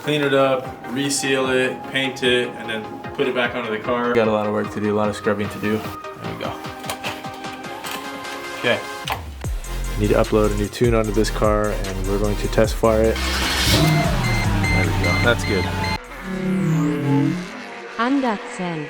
clean it up, reseal it, paint it, and then put it back onto the car. Got a lot of work to do, a lot of scrubbing to do. There we go. Okay. Need to upload a new tune onto this car, and we're going to test fire it. There we go. That's good. Andersen.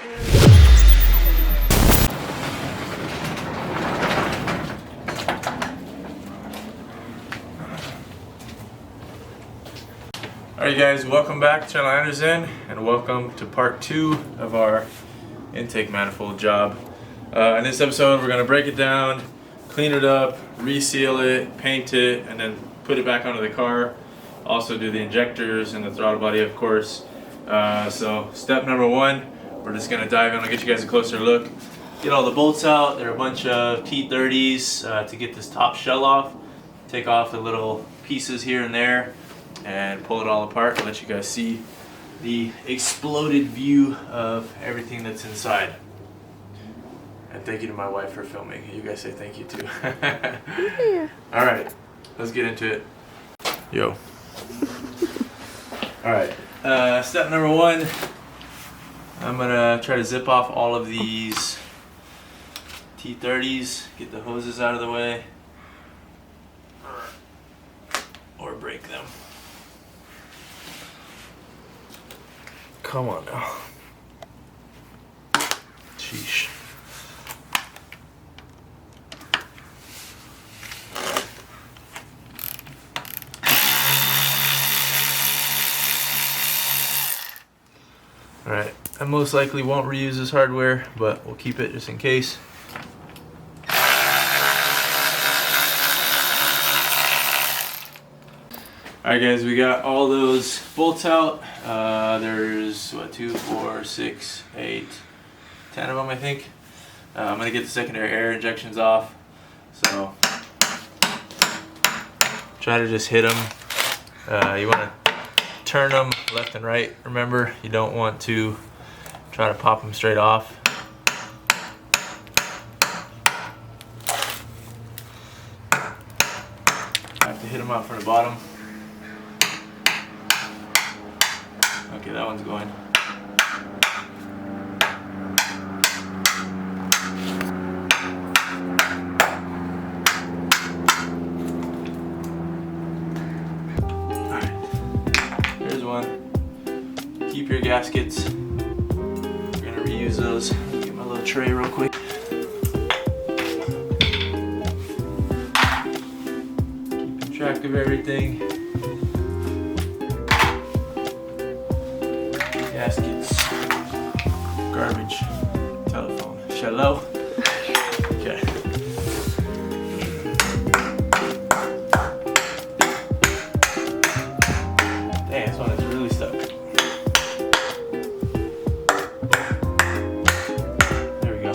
Alright guys, welcome back to Channel Anderson, and welcome to part 2 of our intake manifold job. In this episode we're going to break it down, clean it up, reseal it, paint it, and then put it back onto the car. Also do the injectors and the throttle body, of course. So step number 1, we're just going to dive in. I'll get you guys a closer look. Get all the bolts out. There are a bunch of T30s to get this top shell off. Take off the little pieces here and there and pull it all apart and let you guys see the exploded view of everything that's inside. And thank you to my wife for filming. You guys say thank you too. Yeah. Alright, let's get into it. Yo. Alright, step number 1, I'm gonna try to zip off all of these T30s, get the hoses out of the way, or break them. Come on now. Sheesh. Alright, I most likely won't reuse this hardware, but we'll keep it just in case. Alright guys, we got all those bolts out. There's what, 2, 4, 6, 8, 10 of them I think. I'm going to get the secondary air injections off. So try to just hit them. You want to turn them left and right. Remember, you don't want to try to pop them straight off. I have to hit them out from the bottom. Okay, that one's going. Alright, here's one. Keep your gaskets. We're gonna reuse those. Get my little tray real quick. Keeping track of everything. Gaskets, garbage, telephone, shallow. Okay. Dang, this one is really stuck. There we go.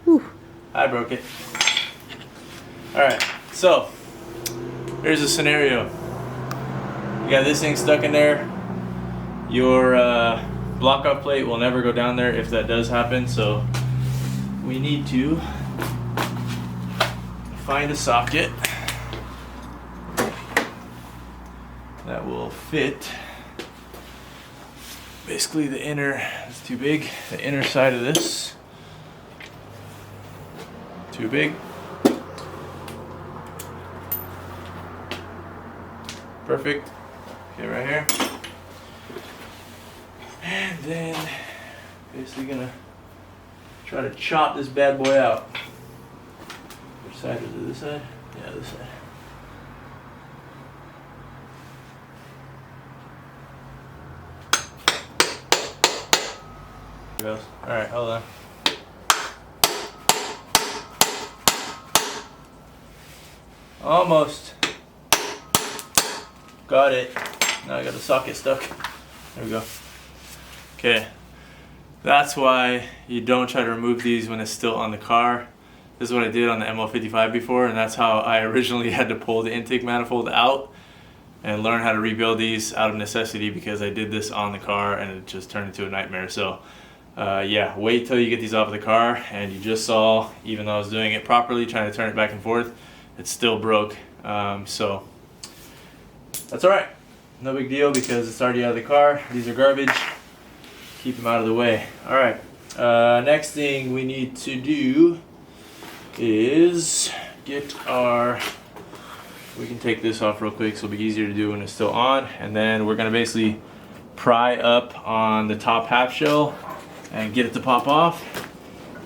Whew. I broke it. Alright, so here's a scenario. You got this thing stuck in there. Your block-off plate will never go down there if that does happen, so we need to find a socket that will fit basically the inner, it's too big, the inner side of this, too big. Perfect. Okay, right here. And then basically gonna try to chop this bad boy out. Which side is it? This side? Yeah, this side. There it goes. Alright, hold on. Almost. Got it. Now I got the socket stuck. There we go. Okay, that's why you don't try to remove these when it's still on the car. This is what I did on the ML55 before, and that's how I originally had to pull the intake manifold out and learn how to rebuild these out of necessity, because I did this on the car and it just turned into a nightmare. So yeah, wait till you get these off of the car. And you just saw, even though I was doing it properly, trying to turn it back and forth, it still broke. So that's all right. no big deal because it's already out of the car. These are garbage. Keep them out of the way. All right. Next thing we need to do is get our, we can take this off real quick so it'll be easier to do when it's still on. And then we're gonna basically pry up on the top half shell and get it to pop off.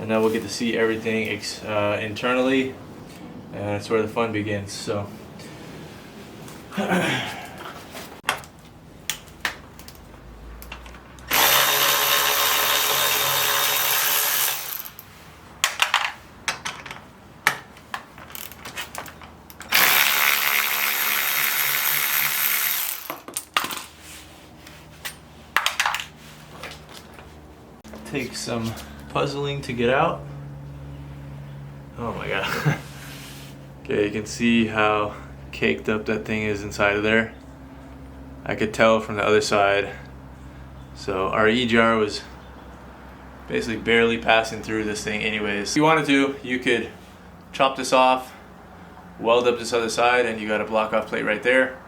And then we'll get to see everything internally. And that's where the fun begins, so. Takes some puzzling to get out. Oh my god. Okay, you can see how caked up that thing is inside of there. I could tell from the other side. So our E-jar was basically barely passing through this thing anyways. If you wanted to, you could chop this off, weld up this other side, and you got a block off plate right there.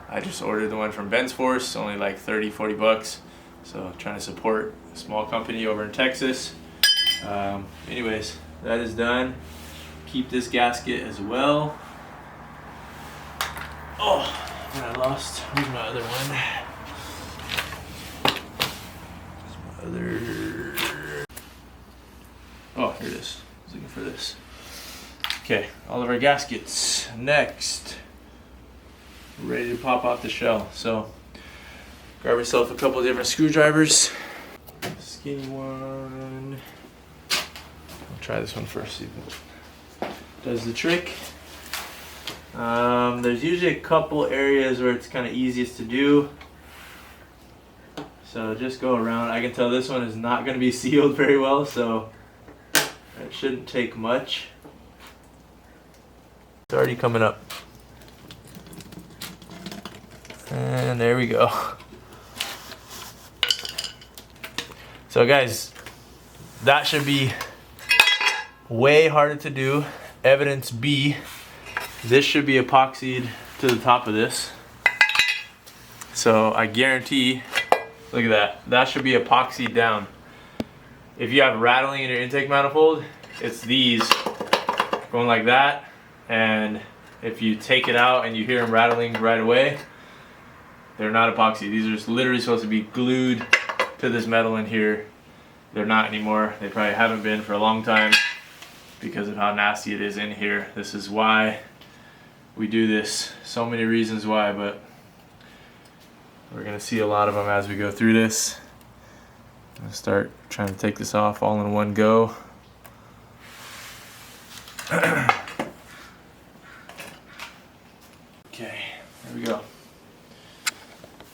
I just ordered the one from Ben's Force, only like 30-40 bucks. So trying to support a small company over in Texas. Anyways, that is done. Keep this gasket as well. Oh, and I lost, where's my other one? Where's my other, oh, here it is. I was looking for this. Okay, all of our gaskets. Next, we're ready to pop off the shell. So, grab yourself a couple of different screwdrivers. Skinny one. I'll try this one first, see if it does the trick. There's usually a couple areas where it's kind of easiest to do. So just go around. I can tell this one is not going to be sealed very well, so it shouldn't take much. It's already coming up. And there we go. So guys, that should be way harder to do. Evidence B, this should be epoxied to the top of this. So I guarantee, look at that, that should be epoxied down. If you have rattling in your intake manifold, it's these going like that. And if you take it out and you hear them rattling right away, they're not epoxy. These are just literally supposed to be glued to this metal in here. They're not anymore. They probably haven't been for a long time because of how nasty it is in here. This is why we do this. So many reasons why, but we're gonna see a lot of them as we go through this. I'm gonna start trying to take this off all in one go. Okay, there we go.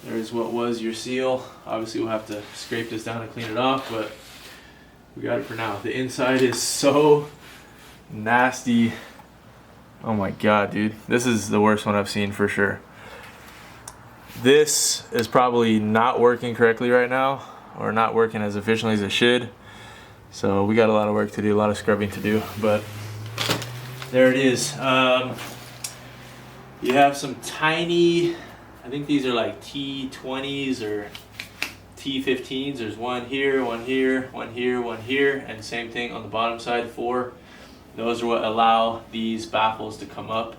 There's what was your seal. Obviously we'll have to scrape this down and clean it off, but we got it for now. The inside is so nasty. Oh my god, dude. This is the worst one I've seen for sure. This is probably not working correctly right now, or not working as efficiently as it should. So we got a lot of work to do, a lot of scrubbing to do, but there it is. You have some tiny, I think these are like T20s or T15s. There's one here, one here, one here, one here, and same thing on the bottom side, 4. Those are what allow these baffles to come up.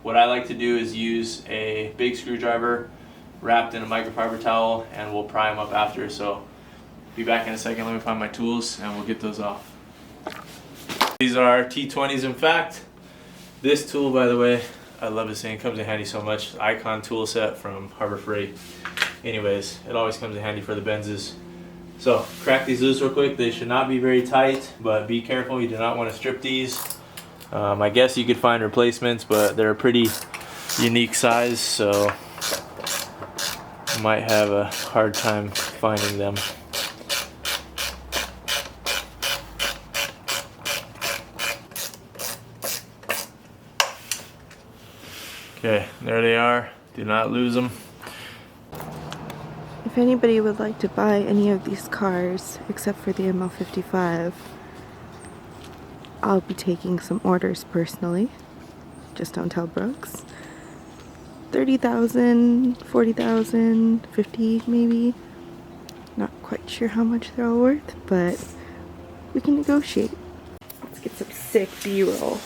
What I like to do is use a big screwdriver wrapped in a microfiber towel, and we'll pry them up after. So be back in a second. Let me find my tools and we'll get those off. These are T20s. In fact, this tool, by the way, I love this thing. It comes in handy so much. Icon tool set from Harbor Freight. Anyways, it always comes in handy for the Benzes. So crack these loose real quick. They should not be very tight, but be careful. You do not want to strip these. I guess you could find replacements, but they're a pretty unique size, so you might have a hard time finding them. Okay, there they are. Do not lose them. If anybody would like to buy any of these cars, except for the ML55, I'll be taking some orders personally. Just don't tell Brooks. 30,000, 40,000, 50 maybe. Not quite sure how much they're all worth, but we can negotiate. Let's get some sick B-roll.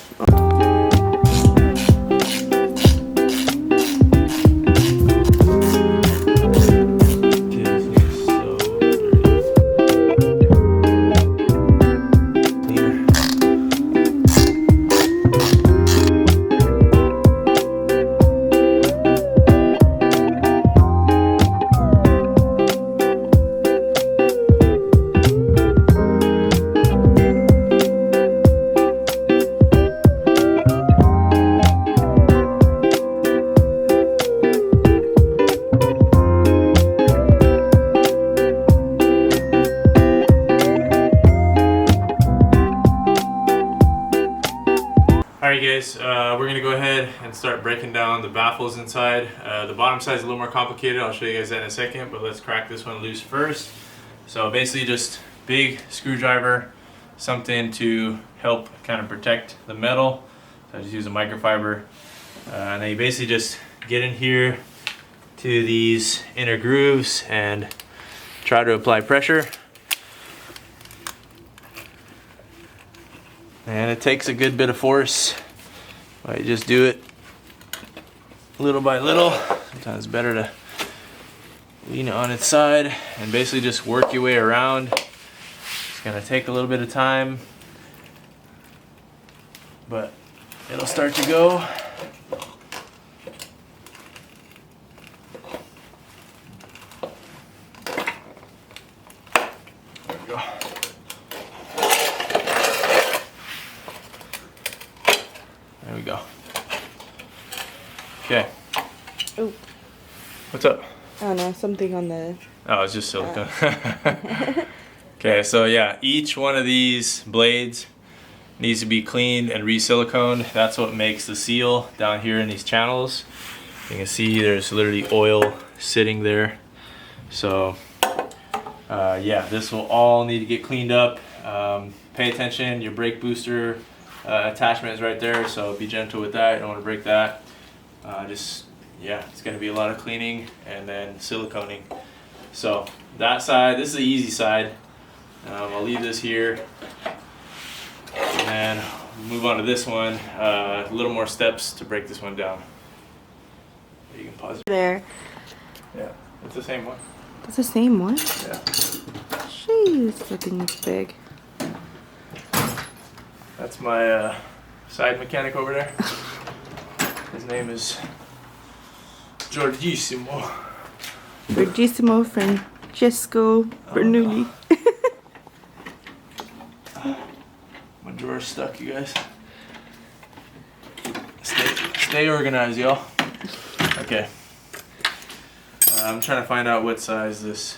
Alright guys, we're going to go ahead and start breaking down the baffles inside. The bottom side is a little more complicated, I'll show you guys that in a second, but let's crack this one loose first. So basically just big screwdriver, something to help kind of protect the metal. So I just use a microfiber. And then you basically just get in here to these inner grooves and try to apply pressure. And it takes a good bit of force. You just do it little by little. Sometimes it's better to lean it on its side and basically just work your way around. It's gonna take a little bit of time, but it'll start to go. There we go. There we go. Okay. Oh. What's up? I don't know, something on the... Oh, it's just silicone. Okay, so yeah, each one of these blades needs to be cleaned and re-siliconed. That's what makes the seal down here in these channels. You can see there's literally oil sitting there. So yeah, this will all need to get cleaned up. Pay attention, your brake booster attachment is right there, so be gentle with that. You don't want to break that. Yeah, it's going to be a lot of cleaning and then siliconing. So that side, this is the easy side. I'll leave this here and then move on to this one. A little more steps to break this one down. You can pause it. There. Yeah, it's the same one. It's the same one? Yeah. Jeez, that thing is big. That's my side mechanic over there. His name is Giorgissimo. Giorgissimo Francesco Bernoulli. My drawer's stuck, you guys. Stay organized, y'all. Okay. I'm trying to find out what size this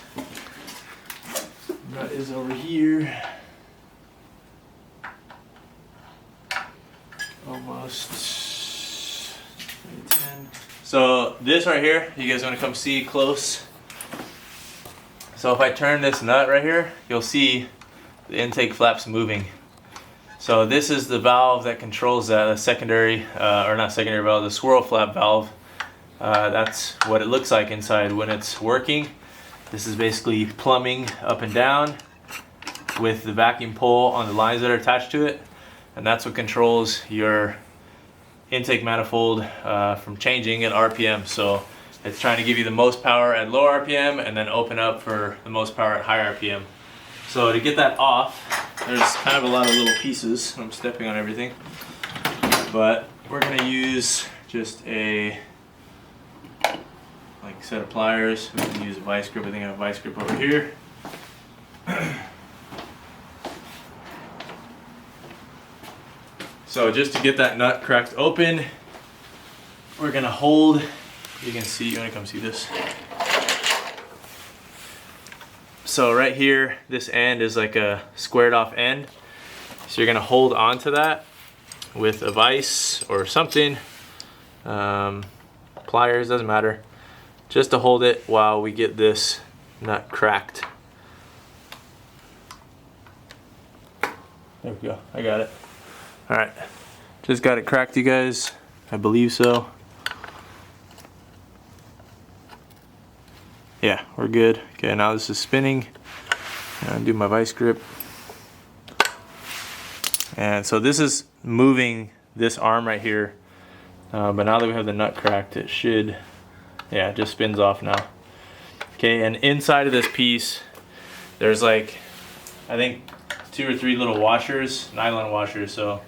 nut is over here. Almost 10. So this right here, you guys want to come see close. So if I turn this nut right here, you'll see the intake flaps moving. So this is the valve that controls that, the secondary, or not secondary valve, the swirl flap valve. That's what it looks like inside when it's working. This is basically plumbing up and down with the vacuum pole on the lines that are attached to it. And that's what controls your intake manifold from changing at RPM. So it's trying to give you the most power at low RPM and then open up for the most power at high RPM. So to get that off, there's kind of a lot of little pieces. I'm stepping on everything. But we're gonna use just a set of pliers. We can use a vice grip. I think I have a vice grip over here. So just to get that nut cracked open, we're gonna hold, you can see, you wanna come see this? So right here, this end is like a squared off end. So you're gonna hold onto that with a vise or something, pliers, doesn't matter, just to hold it while we get this nut cracked. There we go, I got it. All right, just got it cracked, you guys. I believe so. Yeah, we're good. Okay, now this is spinning. Undo my vice grip. And so this is moving this arm right here. But now that we have the nut cracked, it should, yeah, it just spins off now. Okay, and inside of this piece, there's like, I think 2 or 3 little washers, nylon washers. So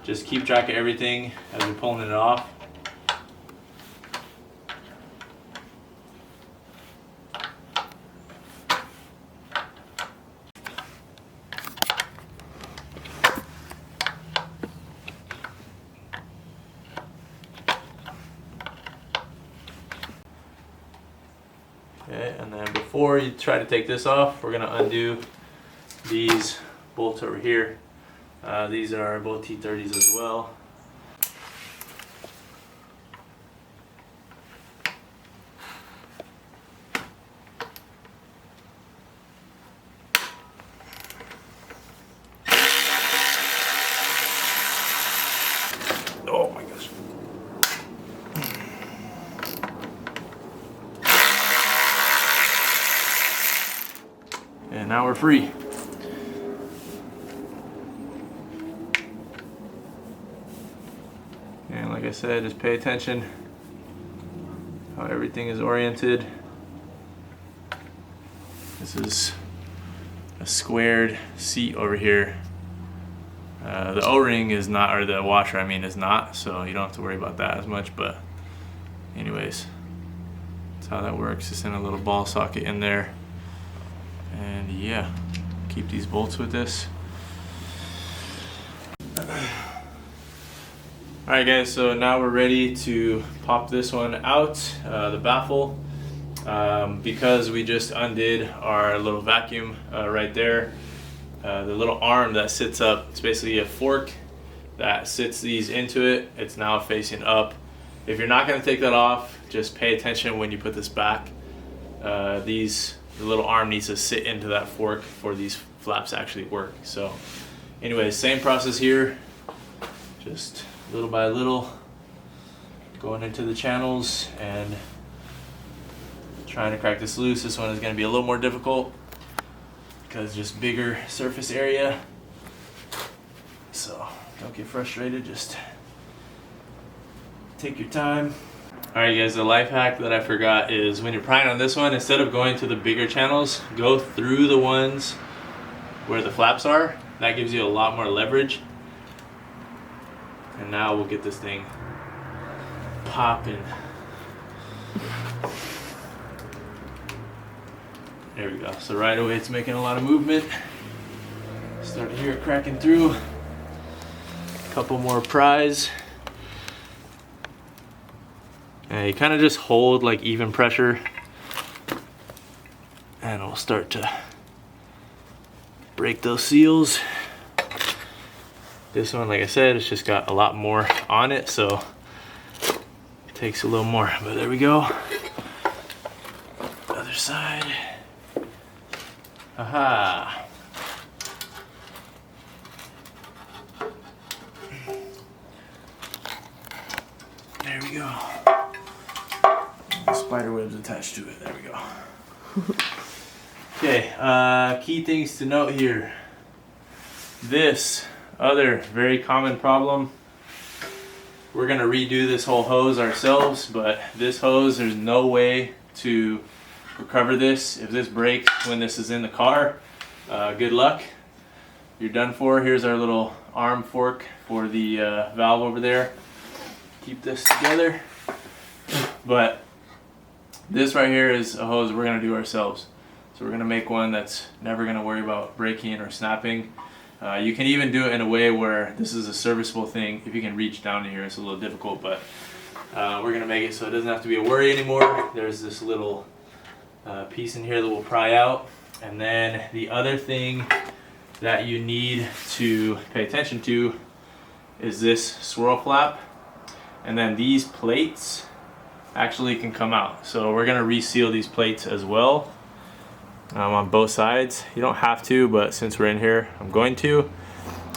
just keep track of everything as you're pulling it off. Okay, and then before you try to take this off, we're gonna undo these bolts over here. These are both T30s as well. Oh my gosh. And now we're free. And like I said, just pay attention how everything is oriented. This is a squared seat over here. The O-ring is not, or the washer I mean is not, so you don't have to worry about that as much, but anyways, that's how that works. Just in a little ball socket in there. And yeah, keep these bolts with this. Alright guys, so now we're ready to pop this one out, the baffle. Because we just undid our little vacuum right there. The little arm that sits up, it's basically a fork that sits these into it. It's now facing up. If you're not going to take that off, just pay attention when you put this back. The little arm needs to sit into that fork for these flaps to actually work. So anyways, same process here, just little by little going into the channels and trying to crack this loose. This one is going to be a little more difficult because just bigger surface area. So don't get frustrated, just take your time. Alright guys, the life hack that I forgot is when you're prying on this one, instead of going to the bigger channels, go through the ones where the flaps are. That gives you a lot more leverage. And now we'll get this thing popping. There we go. So right away it's making a lot of movement. Start to hear it cracking through. A couple more pries. And you kind of just hold like even pressure and it'll start to break those seals. This one, like I said, it's just got a lot more on it, so it takes a little more, but there we go. Other side. Aha. There we go. The spider web's attached to it. There we go. Okay, key things to note here. This other very common problem. We're gonna redo this whole hose ourselves, but this hose, there's no way to recover this. If this breaks when this is in the car, good luck. You're done for. Here's our little arm fork for the valve over there. Keep this together. But this right here is a hose we're gonna do ourselves. So we're gonna make one that's never gonna worry about breaking or snapping. You can even do it in a way where this is a serviceable thing. If you can reach down to here, it's a little difficult, but we're gonna make it so it doesn't have to be a worry anymore. There's this little piece in here that will pry out. And then the other thing that you need to pay attention to is this swirl flap. And then these plates actually can come out. So we're gonna reseal these plates as well on both sides. You don't have to, but since we're in here, I'm going to.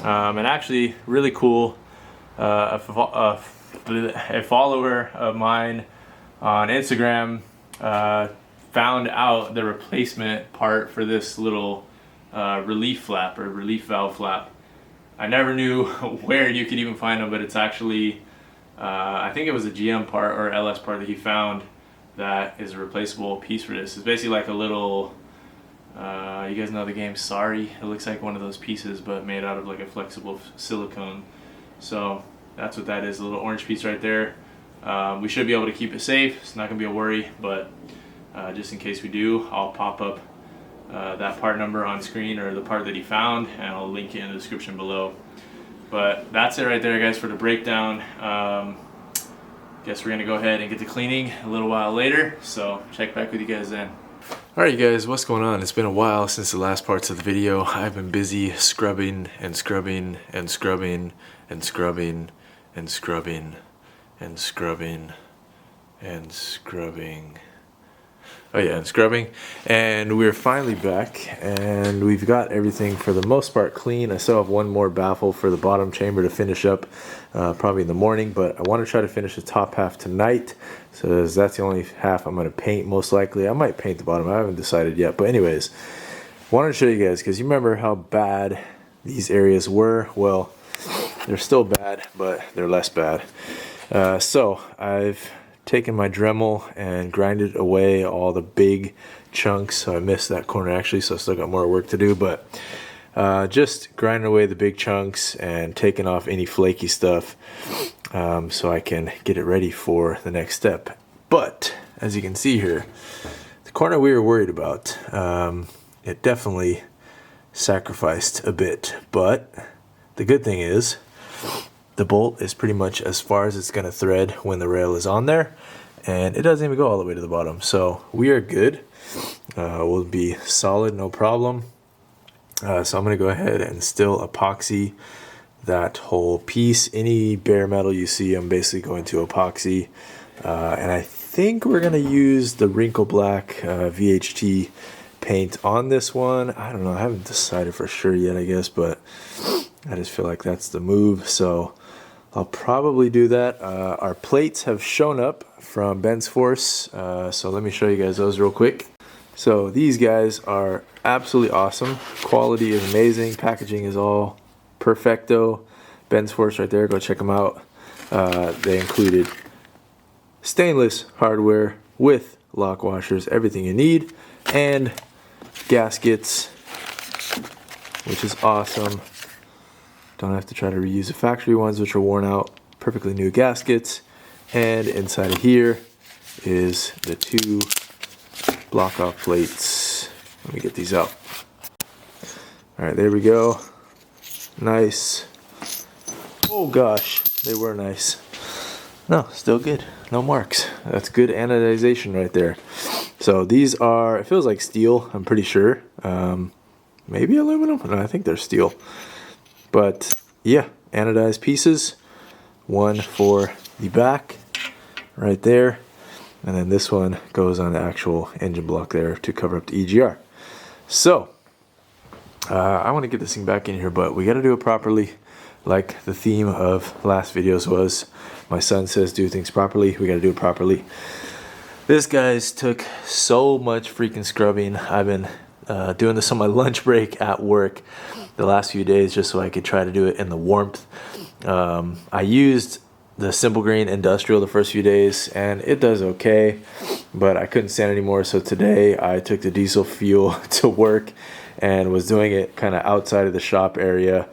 And actually, really cool, a follower of mine on Instagram found out the replacement part for this little relief flap or relief valve flap. I never knew where you could even find them, but it's actually, I think it was a GM part or LS part that he found that is a replaceable piece for this. It's basically like a little, you guys know the game Sorry? It looks like one of those pieces, but made out of like a flexible silicone. So that's what that is, a little orange piece right there. We should be able to keep it safe. It's not gonna be a worry, but just in case we do, I'll pop up that part number on screen, or the part that he found, and I'll link it in the description below. But that's it right there, guys, for the breakdown. Guess we're gonna go ahead and get to cleaning a little while later, so check back with you guys then. Alright, you guys, what's going on? It's been a while since the last parts of the video. I've been busy scrubbing and scrubbing and scrubbing and scrubbing and scrubbing and scrubbing and scrubbing. Oh yeah, and scrubbing. And we're finally back, and we've got everything for the most part clean. I still have one more baffle for the bottom chamber to finish up, probably in the morning, but I want to try to finish the top half tonight, so that's the only half I'm going to paint most likely. I might paint the bottom, I haven't decided yet, but anyways, wanted to show you guys, because you remember how bad these areas were. Well, they're still bad, but they're less bad. So I've taken my Dremel and grinded away all the big chunks. So I missed that corner actually, so I still got more work to do, but just grinding away the big chunks and taking off any flaky stuff, so I can get it ready for the next step. But as you can see here, the corner we were worried about, it definitely sacrificed a bit, but the good thing is the bolt is pretty much as far as it's going to thread when the rail is on there, and it doesn't even go all the way to the bottom, so we are good. We'll be solid, no problem. So I'm going to go ahead and still epoxy that whole piece. Any bare metal you see, I'm basically going to epoxy, and I think we're going to use the wrinkle black VHT paint on this one. I don't know, I haven't decided for sure yet, I guess, but I just feel like that's the move, so I'll probably do that. Our plates have shown up from Ben's Force, so let me show you guys those real quick. So these guys are absolutely awesome. Quality is amazing. Packaging is all perfecto. Ben's Force right there, go check them out. They included stainless hardware with lock washers, everything you need, and gaskets, which is awesome. Don't have to try to reuse the factory ones, which are worn out. Perfectly new gaskets. And inside of here is the two block off plates. Let me get these out. Alright, there we go. Nice. Oh gosh, they were nice. No, still good. No marks. That's good anodization right there. So these are, it feels like steel, I'm pretty sure. Maybe aluminum? No, I think they're steel. But yeah, anodized pieces. One for the back right there, and then this one goes on the actual engine block there to cover up the EGR. So I want to get this thing back in here, but we got to do it properly, like the theme of last videos was. My son says do things properly, we got to do it properly. This guys took so much freaking scrubbing. I've been doing this on my lunch break at work the last few days just so I could try to do it in the warmth. I used the Simple Green Industrial the first few days and it does okay, but I couldn't stand it anymore, so today I took the diesel fuel to work and was doing it kind of outside of the shop area,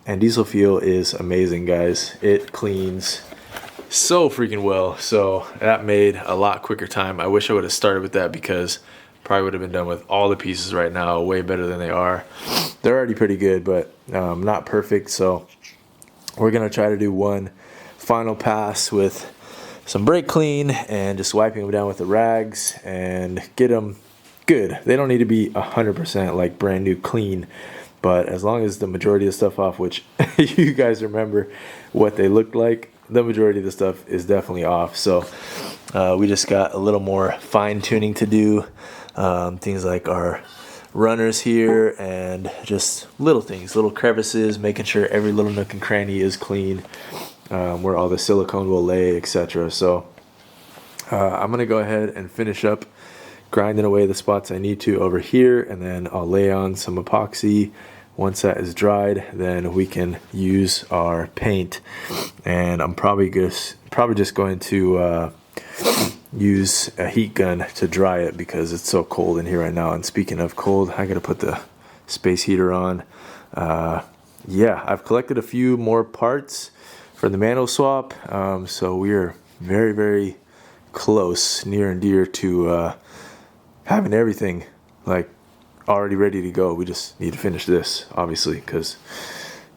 and diesel fuel is amazing, guys. It cleans so freaking well, so that made a lot quicker time. I wish I would have started with that, because probably would have been done with all the pieces right now way better than they are. They're already pretty good, but not perfect, so we're gonna try to do one final pass with some brake clean and just wiping them down with the rags and get them good. They don't need to be 100% like brand new clean, but as long as the majority of the stuff off, which you guys remember what they looked like, the majority of the stuff is definitely off. So we just got a little more fine tuning to do, things like our runners here and just little things, little crevices, making sure every little nook and cranny is clean, where all the silicone will lay, etc. So I'm gonna go ahead and finish up grinding away the spots I need to over here, and then I'll lay on some epoxy. Once that is dried, then we can use our paint, and I'm probably just going to use a heat gun to dry it because it's so cold in here right now. And speaking of cold, I gotta put the space heater on. Yeah, I've collected a few more parts for the manual swap, so we're very, very close, near and dear to having everything like already ready to go. We just need to finish this, obviously, because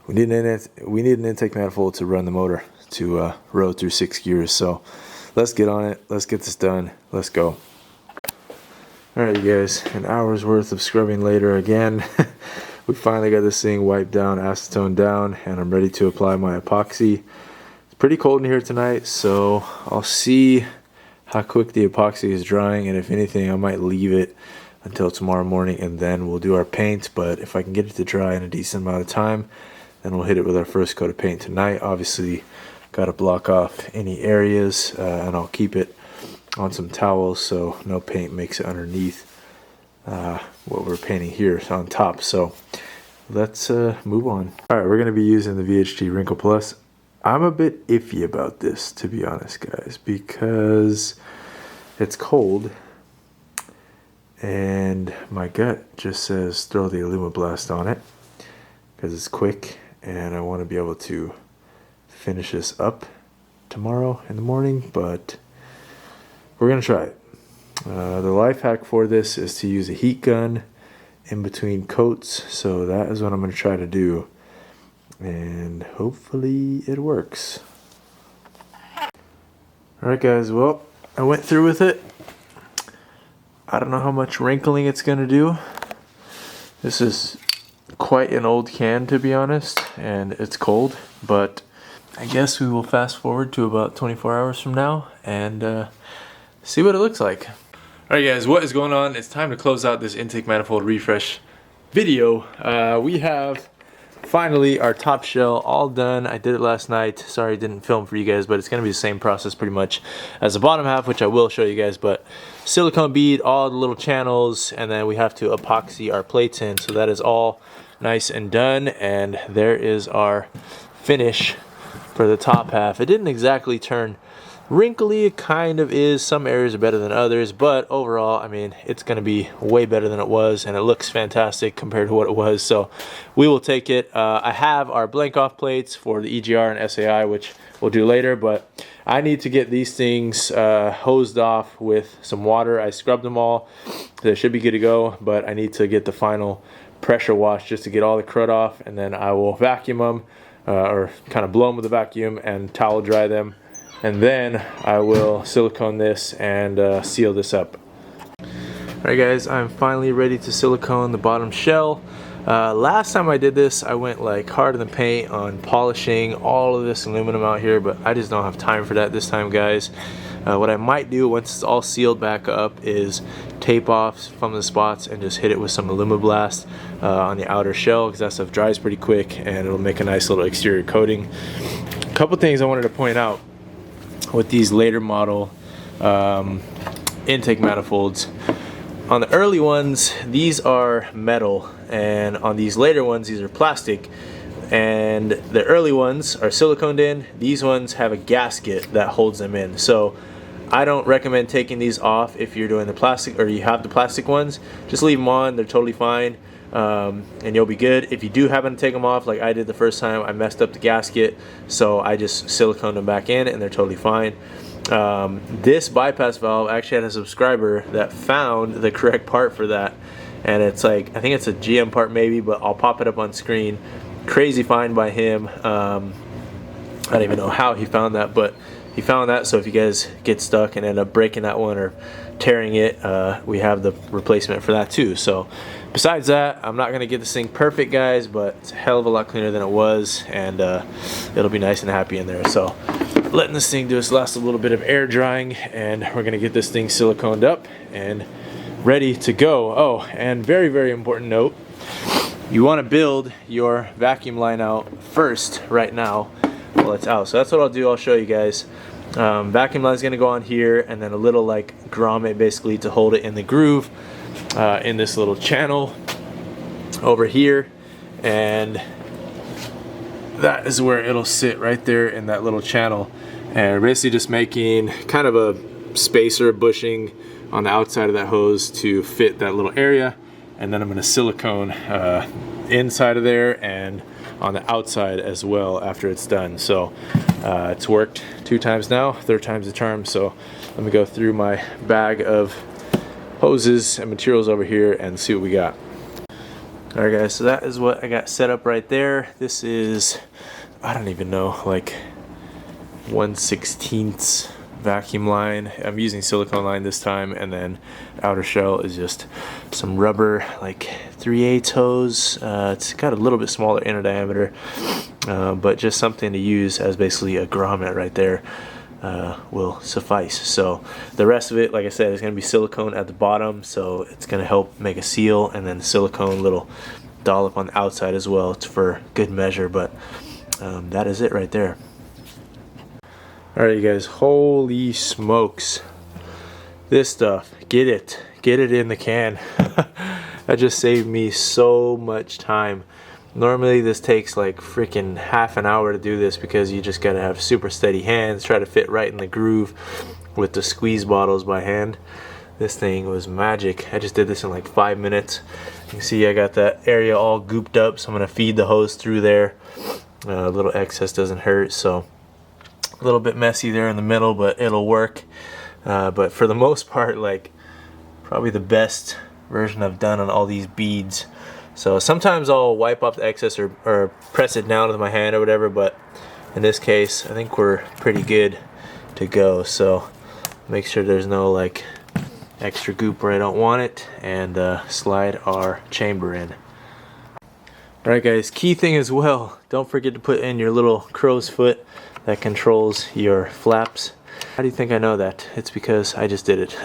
we need an intake manifold to run the motor to row through 6 gears. So let's get on it. Let's get this done. Let's go. Alright, you guys, an hour's worth of scrubbing later again. We finally got this thing wiped down, acetone down, and I'm ready to apply my epoxy. It's pretty cold in here tonight, so I'll see how quick the epoxy is drying, and if anything, I might leave it until tomorrow morning and then we'll do our paint. But if I can get it to dry in a decent amount of time, then we'll hit it with our first coat of paint tonight. Obviously, got to block off any areas, and I'll keep it on some towels so no paint makes it underneath what we're painting here on top. So let's move on. All right, we're going to be using the VHG Wrinkle Plus. I'm a bit iffy about this, to be honest, guys, because it's cold and my gut just says throw the Alumablast on it because it's quick and I want to be able to finish this up tomorrow in the morning, but we're going to try it. The life hack for this is to use a heat gun in between coats, so that is what I'm going to try to do, and hopefully it works. Alright guys, well, I went through with it. I don't know how much wrinkling it's going to do. This is quite an old can, to be honest, and it's cold, but I guess we will fast forward to about 24 hours from now and see what it looks like. Alright guys, what is going on? It's time to close out this intake manifold refresh video. We have finally our top shell all done. I did it last night. Sorry I didn't film for you guys, but it's going to be the same process pretty much as the bottom half, which I will show you guys. But silicone bead, all the little channels, and then we have to epoxy our plates in. So that is all nice and done, and there is our finish for the top half. It didn't exactly turn wrinkly, it kind of is. Some areas are better than others, but overall, I mean, it's going to be way better than it was, and it looks fantastic compared to what it was, so we will take it. I have our blank off plates for the EGR and SAI, which we'll do later, but I need to get these things hosed off with some water. I scrubbed them all. They should be good to go, but I need to get the final pressure wash just to get all the crud off, and then I will vacuum them, or kind of blow them with a vacuum and towel dry them. And then I will silicone this and seal this up. Alright guys, I'm finally ready to silicone the bottom shell. Last time I did this, I went like harder than paint on polishing all of this aluminum out here, but I just don't have time for that this time, guys. What I might do once it's all sealed back up is tape off some of the spots and just hit it with some Alumablast on the outer shell, because that stuff dries pretty quick and it'll make a nice little exterior coating. A couple things I wanted to point out with these later model intake manifolds. On the early ones, these are metal, and on these later ones, these are plastic. And the early ones are siliconed in. These ones have a gasket that holds them in. So I don't recommend taking these off if you're doing the plastic, or you have the plastic ones. Just leave them on, they're totally fine, and you'll be good. If you do happen to take them off, like I did the first time, I messed up the gasket, so I just siliconed them back in and they're totally fine. This bypass valve actually had a subscriber that found the correct part for that, and it's like, I think it's a GM part maybe, but I'll pop it up on screen. Crazy find by him. I don't even know how he found that, but he found that. So if you guys get stuck and end up breaking that one or tearing it, we have the replacement for that too. So besides that, I'm not gonna get this thing perfect, guys, but it's a hell of a lot cleaner than it was, and it'll be nice and happy in there. So letting this thing do its last a little bit of air drying, and we're gonna get this thing siliconed up and ready to go. Oh, and very, very important note, you want to build your vacuum line out first right now while it's out. So that's what I'll do. I'll show you guys. Vacuum line is going to go on here, and then a little like grommet basically to hold it in the groove in this little channel over here, and that is where it'll sit right there in that little channel. And we're basically just making kind of a spacer bushing on the outside of that hose to fit that little area, and then I'm going to silicone inside of there and on the outside as well after it's done. So it's worked 2 times now, 3rd time's the charm. So let me go through my bag of hoses and materials over here and see what we got. Alright guys, so that is what I got set up right there. This is, I don't even know, like 1/16 vacuum line. I'm using silicone line this time, and then outer shell is just some rubber like 3/8 hose. It's got a little bit smaller inner diameter, but just something to use as basically a grommet right there will suffice. So the rest of it, like I said, is going to be silicone at the bottom, so it's going to help make a seal, and then silicone little dollop on the outside as well. It's for good measure, but that is it right there. Alright you guys, holy smokes, this stuff, get it in the can. That just saved me so much time. Normally this takes like freaking half an hour to do this, because you just gotta have super steady hands, try to fit right in the groove with the squeeze bottles by hand. This thing was magic. I just did this in like 5 minutes. You can see I got that area all gooped up, so I'm gonna feed the hose through there. A little excess doesn't hurt, so a little bit messy there in the middle, but it'll work. But for the most part, like probably the best version I've done on all these beads. So sometimes I'll wipe off the excess or press it down with my hand or whatever, but in this case I think we're pretty good to go. So make sure there's no like extra goop where I don't want it, and slide our chamber in. Alright guys, key thing as well, don't forget to put in your little crow's foot that controls your flaps. How do you think I know that? It's because I just did it.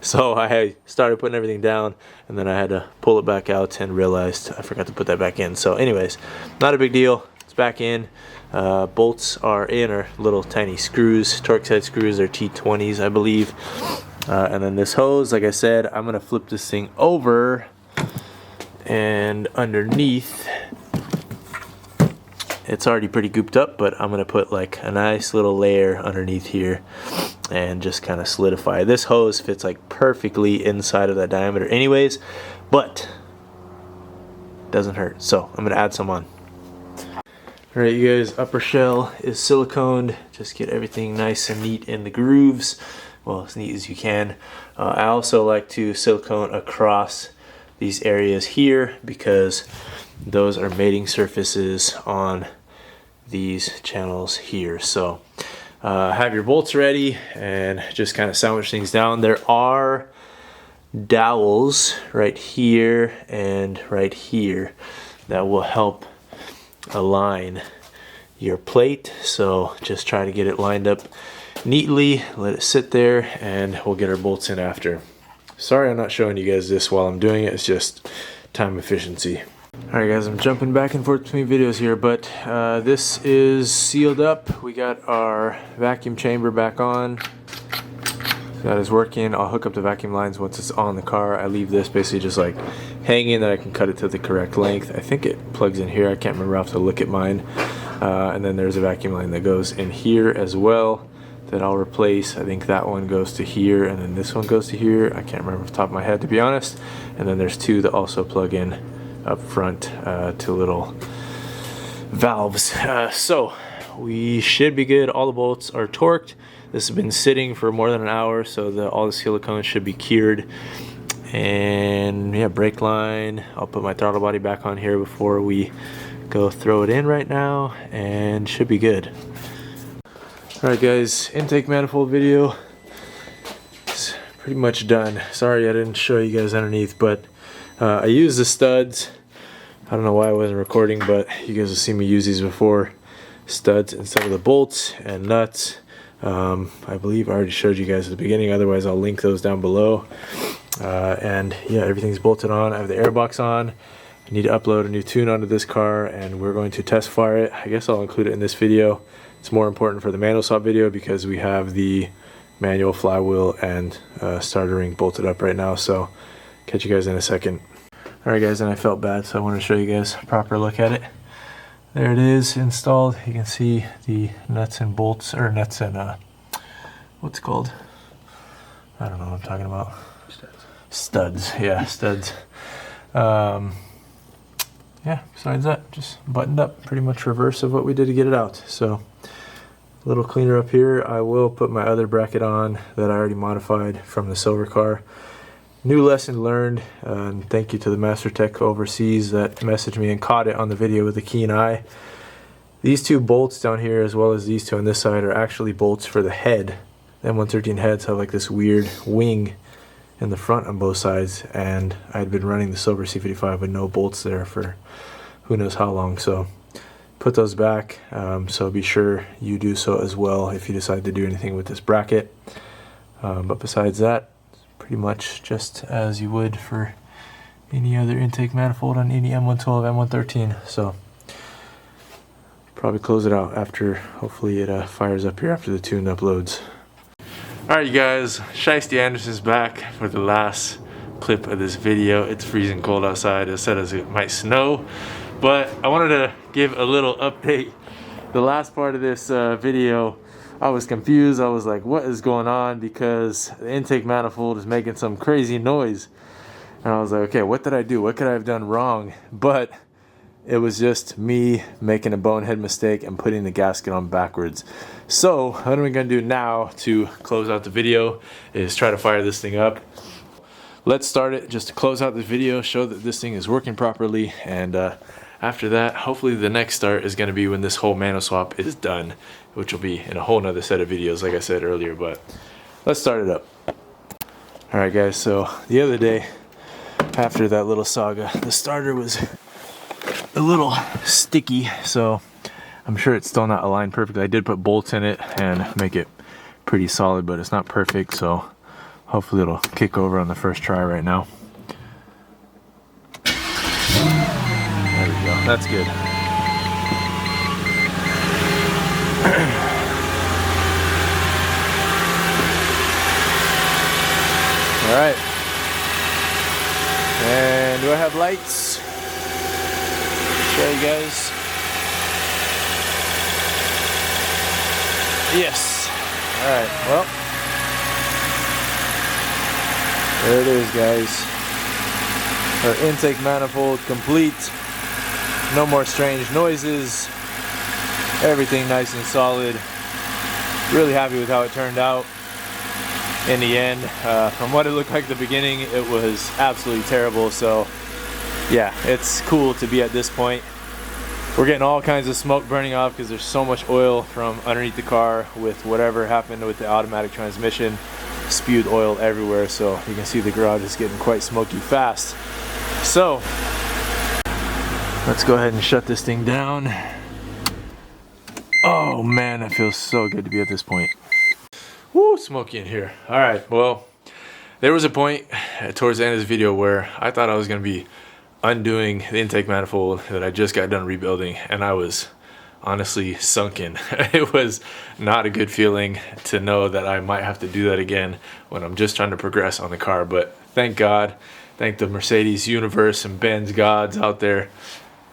So I started putting everything down, and then I had to pull it back out and realized I forgot to put that back in. So anyways, not a big deal. It's back in. Bolts are in, or little tiny screws, Torx head screws, are T20s I believe. And then this hose, like I said, I'm gonna flip this thing over, and underneath it's already pretty gooped up, but I'm gonna put like a nice little layer underneath here and just kind of solidify. This hose fits like perfectly inside of that diameter anyways, but doesn't hurt, so I'm gonna add some on. Alright you guys, upper shell is siliconed. Just get everything nice and neat in the grooves, well, as neat as you can. I also like to silicone across these areas here, because those are mating surfaces on these channels here. So have your bolts ready and just kind of sandwich things down. There are dowels right here and right here that will help align your plate, so just try to get it lined up neatly, let it sit there, and we'll get our bolts in after. Sorry I'm not showing you guys this while I'm doing it, it's just time efficiency. Alright guys, I'm jumping back and forth between videos here, but this is sealed up. We got our vacuum chamber back on. That is working. I'll hook up the vacuum lines once it's on the car. I leave this basically just like hanging, that I can cut it to the correct length. I think it plugs in here. I can't remember. I'll have to look at mine. And then there's a vacuum line that goes in here as well that I'll replace. I think that one goes to here, and then this one goes to here. I can't remember off the top of my head, to be honest. And then there's 2 that also plug in up front to little valves. So we should be good. All the bolts are torqued. This has been sitting for more than an hour, so all the silicone should be cured. And yeah, brake line, I'll put my throttle body back on here before we go throw it in right now, and should be good. Alright guys, intake manifold video is pretty much done. Sorry I didn't show you guys underneath, but I used the studs. I don't know why I wasn't recording, but you guys have seen me use these before. Studs instead of the bolts and nuts. I believe I already showed you guys at the beginning, otherwise I'll link those down below. And yeah, everything's bolted on. I have the airbox on. I need to upload a new tune onto this car, and we're going to test fire it. I guess I'll include it in this video It's more important for the manual swap video because we have the manual flywheel and starter ring bolted up right now. So catch you guys in a second. Alright guys, and I felt bad, so I want to show you guys a proper look at it. There it is installed. You can see the nuts and bolts, or nuts and what's it called? I don't know what I'm talking about. Studs, yeah, studs. Yeah, besides that, just buttoned up, pretty much reverse of what we did to get it out. So, a little cleaner up here. I will put my other bracket on that I already modified from the silver car. New lesson learned, and thank you to the Master Tech overseas that messaged me and caught it on the video with a keen eye. These two bolts down here, as well as these two on this side, are actually bolts for the head. The M113 heads have like this weird wing in the front on both sides, and I'd been running the silver C55 with no bolts there for who knows how long. So put those back, so be sure you do so as well if you decide to do anything with this bracket. But besides that, pretty much just as you would for any other intake manifold on any M112, M113. So probably close it out after, hopefully it fires up here after the tune uploads. Alright you guys, Shiesty Anderson's back for the last clip of this video. It's freezing cold outside, as said as it might snow, but I wanted to give a little update. The last part of this video, I was confused. I was like, what is going on? Because the intake manifold is making some crazy noise. And I was like, okay, what did I do? What could I have done wrong? But it was just me making a bonehead mistake and putting the gasket on backwards. So what are we gonna do now to close out the video is try to fire this thing up. Let's start it just to close out the video, show that this thing is working properly, and after that, hopefully the next start is gonna be when this whole manual swap is done, which will be in a whole nother set of videos like I said earlier, but let's start it up. Alright guys, so the other day, after that little saga, the starter was a little sticky, so I'm sure it's still not aligned perfectly. I did put bolts in it and make it pretty solid, but it's not perfect, so hopefully it'll kick over on the first try right now. There we go, that's good. Alright. And do I have lights? Show you guys. Yes. Alright, well. There it is, guys. Our intake manifold complete. No more strange noises. Everything nice and solid. Really happy with how it turned out. In the end, from what it looked like at the beginning, it was absolutely terrible. So yeah, it's cool to be at this point. We're getting all kinds of smoke burning off because there's so much oil from underneath the car with whatever happened with the automatic transmission. Spewed oil everywhere, so you can see the garage is getting quite smoky fast. So let's go ahead and shut this thing down. Oh man, that feels so good to be at this point. Woo, smoky in here. Alright, well, there was a point towards the end of this video where I thought I was going to be undoing the intake manifold that I just got done rebuilding, and I was honestly sunken. It was not a good feeling to know that I might have to do that again when I'm just trying to progress on the car, but thank God, thank the Mercedes universe and Benz gods out there.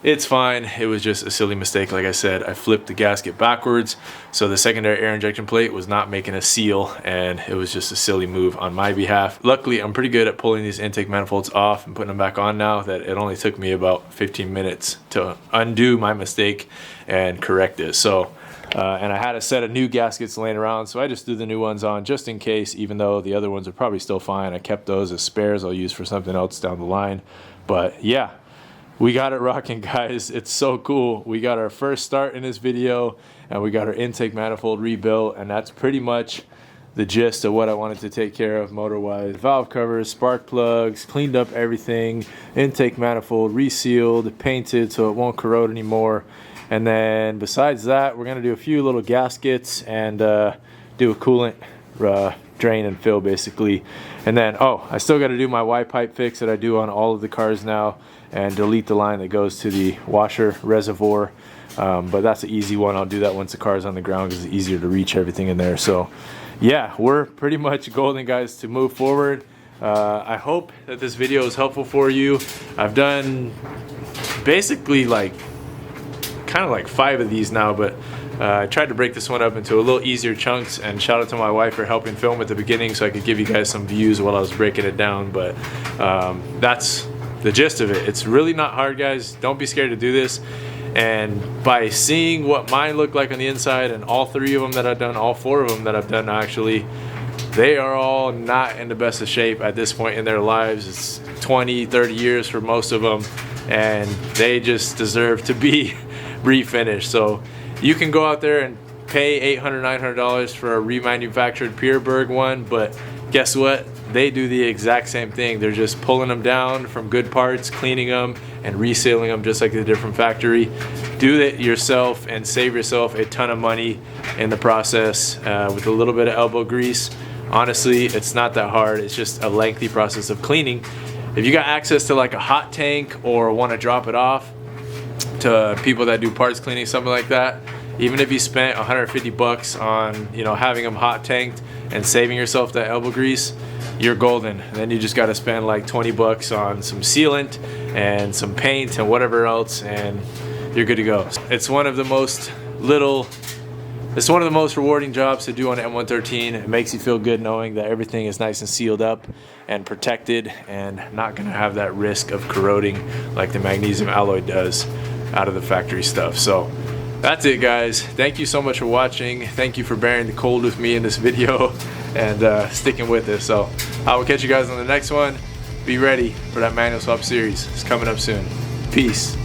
It's fine. It was just a silly mistake. Like I said, I flipped the gasket backwards, so the secondary air injection plate was not making a seal, and it was just a silly move on my behalf. Luckily, I'm pretty good at pulling these intake manifolds off and putting them back on now, that it only took me about 15 minutes to undo my mistake and correct it. So, and I had a set of new gaskets laying around, so I just threw the new ones on just in case, even though the other ones are probably still fine. I kept those as spares I'll use for something else down the line. But yeah, we got it rocking, guys. It's so cool. We got our first start in this video, and we got our intake manifold rebuilt, and that's pretty much the gist of what I wanted to take care of motor-wise. Valve covers, spark plugs, cleaned up everything, intake manifold resealed, painted so it won't corrode anymore. And then besides that, we're gonna do a few little gaskets and do a coolant drain and fill basically. And then, oh, I still got to do my Y pipe fix that I do on all of the cars now, and delete the line that goes to the washer reservoir. But that's an easy one. I'll do that once the car is on the ground because it's easier to reach everything in there. So yeah, we're pretty much golden, guys, to move forward. I hope that this video is helpful for you. I've done basically like kind of like 5 of these now, but I tried to break this one up into a little easier chunks, and shout out to my wife for helping film at the beginning so I could give you guys some views while I was breaking it down. But that's the gist of it. It's really not hard, guys. Don't be scared to do this. And by seeing what mine look like on the inside, and all 3 of them that I've done, all 4 of them that I've done actually, they are all not in the best of shape at this point in their lives. It's 20, 30 years for most of them, and they just deserve to be refinished. So you can go out there and pay $800, $900 for a remanufactured Pierberg one, but guess what? They do the exact same thing. They're just pulling them down from good parts, cleaning them, and resealing them just like the different factory. Do it yourself and save yourself a ton of money in the process with a little bit of elbow grease. Honestly, it's not that hard. It's just a lengthy process of cleaning. If you got access to like a hot tank or want to drop it off to people that do parts cleaning, something like that, even if you spent 150 bucks on, you know, having them hot tanked and saving yourself that elbow grease, you're golden. And then you just got to spend like 20 bucks on some sealant and some paint and whatever else, and you're good to go. It's one of the most rewarding jobs to do on an M113. It makes you feel good knowing that everything is nice and sealed up and protected and not going to have that risk of corroding like the magnesium alloy does out of the factory stuff. So that's it, guys. Thank you so much for watching. Thank you for bearing the cold with me in this video and sticking with it. So I will catch you guys on the next one. Be ready for that manual swap series. It's coming up soon. Peace.